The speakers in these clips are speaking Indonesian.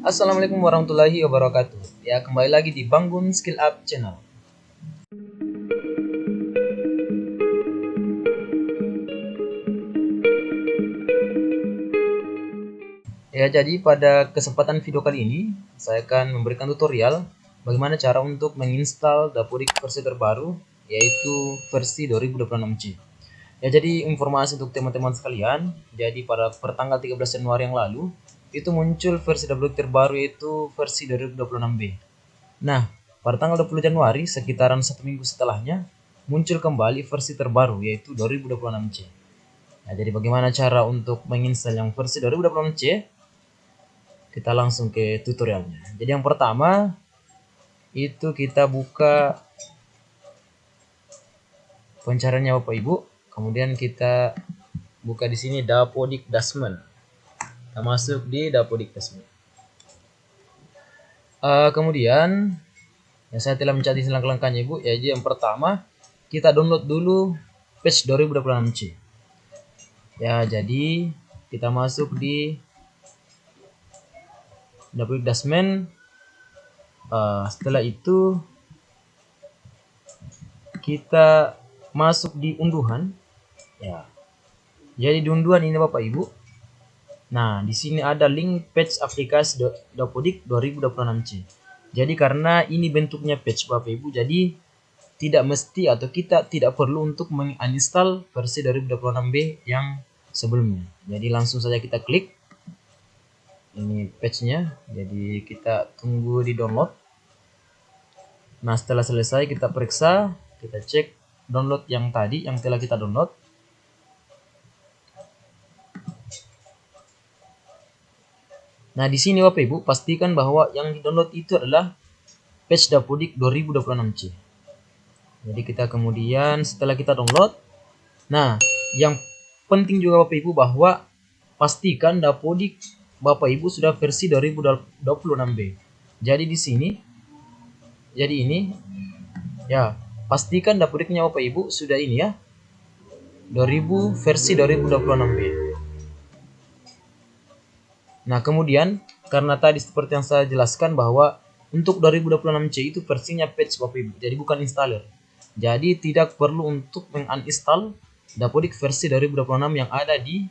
Assalamualaikum warahmatullahi wabarakatuh. Ya, kembali lagi di Bangun Skill Up Channel. Ya, jadi pada kesempatan video kali ini saya akan memberikan tutorial bagaimana cara untuk menginstal Dapodik versi terbaru, yaitu versi 2026C. Ya, jadi informasi untuk teman-teman sekalian, jadi pada pertanggal 13 Januari yang lalu itu muncul versi Dapodik terbaru, yaitu versi 2026B. Nah, pada tanggal 20 Januari, sekitaran 1 minggu setelahnya, muncul kembali versi terbaru, yaitu 2026C. Nah, jadi bagaimana cara untuk menginstal yang versi 2026C? Kita langsung ke tutorialnya. Jadi yang pertama, itu kita buka pencariannya Bapak Ibu. Kemudian kita buka di sini Dapodik Dasmen. Kita masuk di Dapodik Dasmen. Kemudian yang saya telah mencatat langkah-langkahnya Ibu. Jadi yang pertama, kita download dulu patch 2026C. Ya, jadi kita masuk di Dapodik Dasmen. Setelah itu kita masuk di unduhan. Ya. Jadi di unduhan ini Bapak Ibu. Nah, di sini ada link patch aplikasi Dapodik 2026C. Jadi karena ini bentuknya patch Bapak Ibu, jadi tidak mesti atau kita tidak perlu untuk menginstal versi 2026B yang sebelumnya. Jadi langsung saja kita klik. Ini patchnya. Jadi kita tunggu di download. Nah, setelah selesai kita periksa, kita cek download yang tadi yang telah kita download. Nah, di sini Bapak Ibu pastikan bahwa yang di-download itu adalah patch Dapodik 2026C. Jadi kita kemudian setelah kita download, nah, yang penting juga Bapak Ibu bahwa pastikan Dapodik Bapak Ibu sudah versi 2026B. Jadi di sini, jadi ini ya, pastikan Dapodiknya Bapak Ibu sudah ini ya, versi 2026B. Nah, kemudian karena tadi seperti yang saya jelaskan bahwa untuk 2026C itu versinya patch Bapak Ibu, jadi bukan installer. Jadi tidak perlu untuk menguninstall Dapodik versi 2026 yang ada di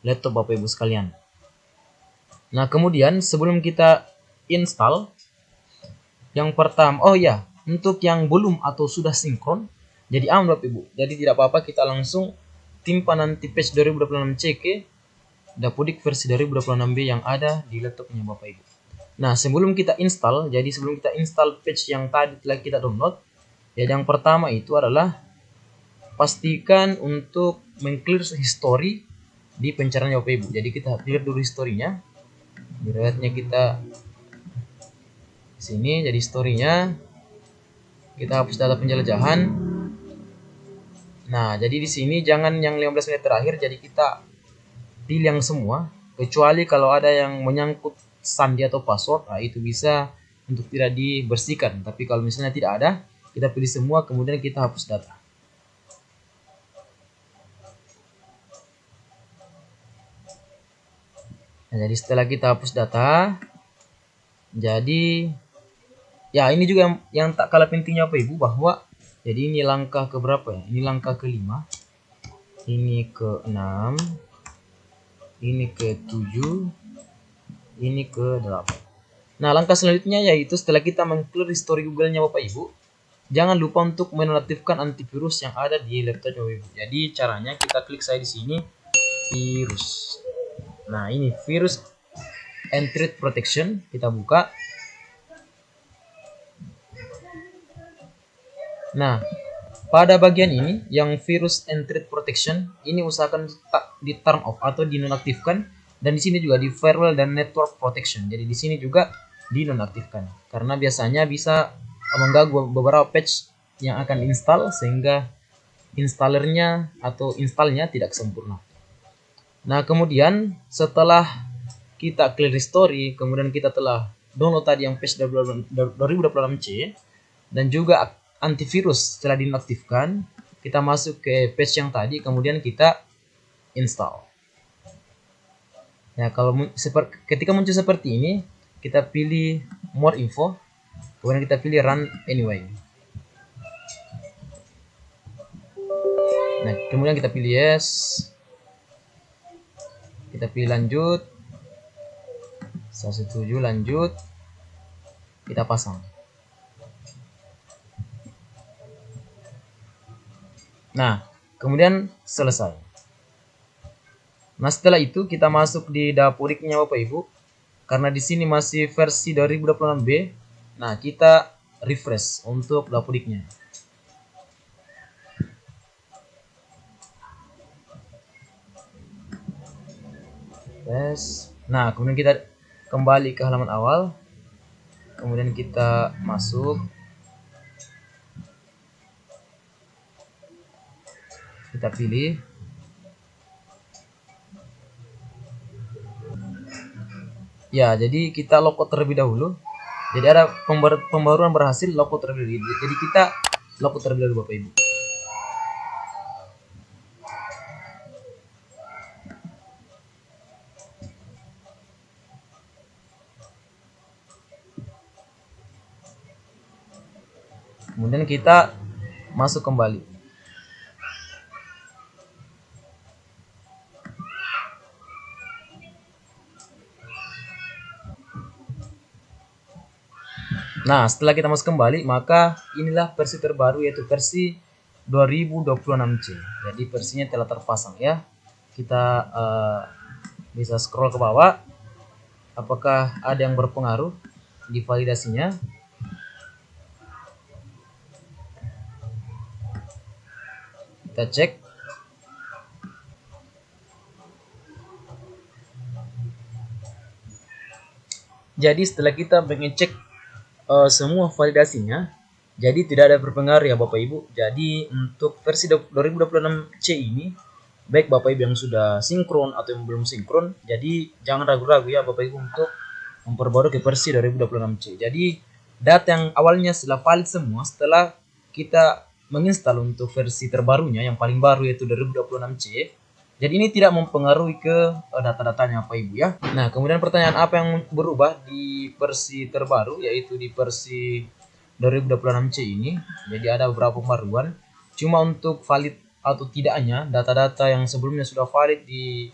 laptop Bapak Ibu sekalian. Nah, kemudian sebelum kita install, yang pertama, oh ya, untuk yang belum atau sudah sinkron, jadi aman Bapak Ibu. Jadi tidak apa-apa, kita langsung timpa nanti patch 2026C ke Dapodik versi 2026B yang ada di laptopnya Bapak Ibu. Nah, sebelum kita install, jadi sebelum kita install patch yang tadi telah kita download, jadi yang pertama itu adalah pastikan untuk mengclear history di pencarian Bapak Ibu. Jadi kita clear dulu historinya. Diriwayatnya kita sini, jadi historinya kita hapus data penjelajahan. Nah, jadi di sini jangan yang 15 menit terakhir, jadi kita pilih yang semua, kecuali kalau ada yang menyangkut sandi atau password, nah itu bisa untuk tidak dibersihkan. Tapi kalau misalnya tidak ada, kita pilih semua, kemudian kita hapus data. Nah, jadi setelah kita hapus data, jadi ya ini juga yang tak kalah pentingnya Bapak Ibu, bahwa jadi ini langkah ke berapa ya? Ini langkah ke-5, ini ke-6, ini ke-7, ini ke-8. Nah, langkah selanjutnya yaitu setelah kita mengclear history Google-nya Bapak Ibu, jangan lupa untuk menonaktifkan antivirus yang ada di laptop Bapak Ibu. Jadi caranya kita klik saya di sini, virus. Nah, ini virus and threat protection, kita buka. Nah, pada bagian ini yang virus and threat protection ini usahakan di turn off atau dinonaktifkan, dan di sini juga di firewall dan network protection. Jadi di sini juga dinonaktifkan karena biasanya bisa mengganggu beberapa patch yang akan install sehingga installernya atau installnya tidak sempurna. Nah, kemudian setelah kita clear history, kemudian kita telah download tadi yang patch 2026C dan juga antivirus setelah dinonaktifkan, kita masuk ke patch yang tadi, kemudian kita install. Ya, kalau ketika muncul seperti ini, kita pilih more info, kemudian kita pilih run anyway. Nah, kemudian kita pilih yes, kita pilih lanjut, saya setuju, lanjut, kita pasang. Nah, kemudian selesai. Nah, setelah itu kita masuk di dapuriknya Bapak Ibu. Karena di sini masih versi 2026B. Nah, kita refresh untuk dapuriknya. Nah, kemudian kita kembali ke halaman awal. Kemudian kita masuk. Kita pilih. Ya, jadi kita logout terlebih dahulu. Jadi ada pembaruan berhasil, logout terlebih dahulu. Jadi kita logout terlebih dahulu Bapak Ibu. Kemudian kita masuk kembali. Nah, setelah kita masuk kembali, maka inilah versi terbaru, yaitu versi 2026C. Jadi versinya telah terpasang ya. Kita bisa scroll ke bawah. Apakah ada yang berpengaruh di validasinya? Kita cek. Jadi setelah kita mengecek semua validasinya, jadi tidak ada berpengaruh ya Bapak Ibu. Jadi untuk versi 2026C ini, baik Bapak Ibu yang sudah sinkron atau yang belum sinkron, jadi jangan ragu-ragu ya Bapak Ibu untuk memperbarui ke versi 2026C. Jadi data yang awalnya sudah valid semua, setelah kita menginstal untuk versi terbarunya yang paling baru yaitu 2026C, jadi ini tidak mempengaruhi ke data-datanya Bapak Ibu ya. Nah, kemudian pertanyaan apa yang berubah di versi terbaru yaitu di versi 2026C ini? Jadi ada beberapa pembaruan. Cuma untuk valid atau tidaknya data-data yang sebelumnya sudah valid di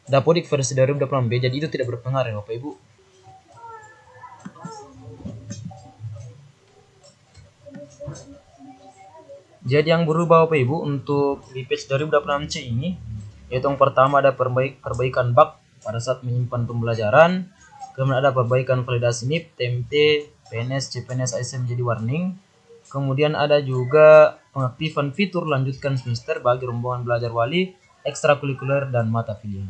Dapodik versi 2026B, jadi itu tidak berpengaruh Bapak Ibu. Jadi yang berubah Bapak Ibu untuk di patch 2026C ini, yaitu yang pertama ada perbaikan bug pada saat menyimpan pembelajaran, kemudian ada perbaikan validasi NIP, TMT, PNS, CPNS, ASN jadi warning, kemudian ada juga pengaktifan fitur lanjutkan semester bagi rombongan belajar wali, ekstrakurikuler dan mata pilihan.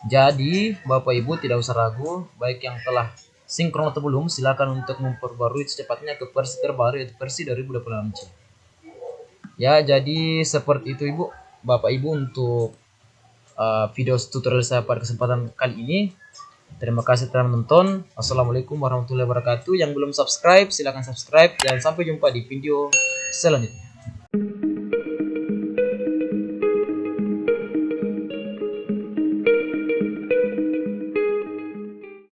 Jadi Bapak Ibu tidak usah ragu, baik yang telah sinkron atau belum, silakan untuk memperbarui secepatnya ke versi terbaru yaitu versi 2026C. Ya, jadi seperti itu Ibu, Bapak Ibu untuk video tutorial saya pada kesempatan kali ini. Terima kasih telah menonton. Assalamualaikum warahmatullahi wabarakatuh. Yang belum subscribe silahkan subscribe dan sampai jumpa di video selanjutnya.